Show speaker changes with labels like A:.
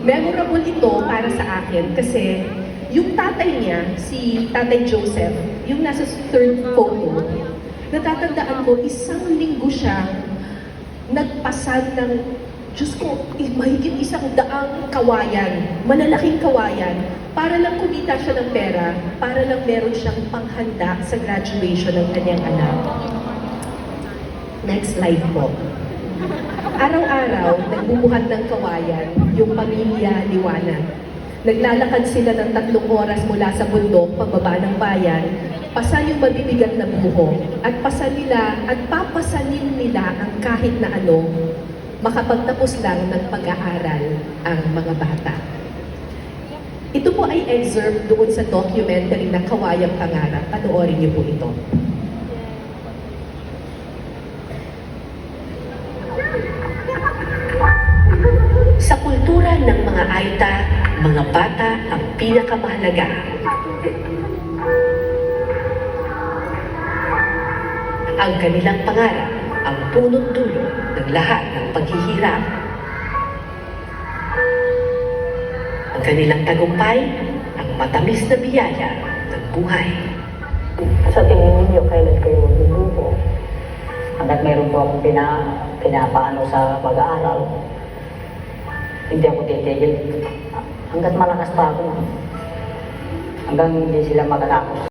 A: Memorable ito para sa akin kasi yung tatay niya, si Tatay Joseph, yung nasa third photo, natatandaan ko, isang linggo siya nagpasal ng, Diyos ko, mahigit 100 kawayan, malalaking kawayan, para lang kumita siya ng pera, para lang meron siyang panghanda sa graduation ng kanyang anak. Next slide po. Araw-araw, nagbubuhat ng kawayan yung pamilya Liwanag. Naglalakad sila ng 3 oras mula sa bundok pababa ng bayan, pasan yung mabibigat na buho, at pasan nila at papasanin nila ang kahit na ano, makapagtapos lang ng pag-aaral ang mga bata. Ito po ay excerpt doon sa documentary na Kawayang Pangarap. Panoorin niyo po ito. Sa kultura ng mga Aita, mga bata ang pinakamahalaga. Ang kanilang pangarap ang punot dulo ng lahat ng paghihirap. Ang kanilang tagumpay ang matamis na biyaya ng buhay.
B: Sa tingin ninyo, kailan kayo lulubo? Hanggat mayroon po akong pinapaano sa pag-aaral, hindi ako titigil. Hanggat malakas pa ako, hanggang hindi sila makatapos.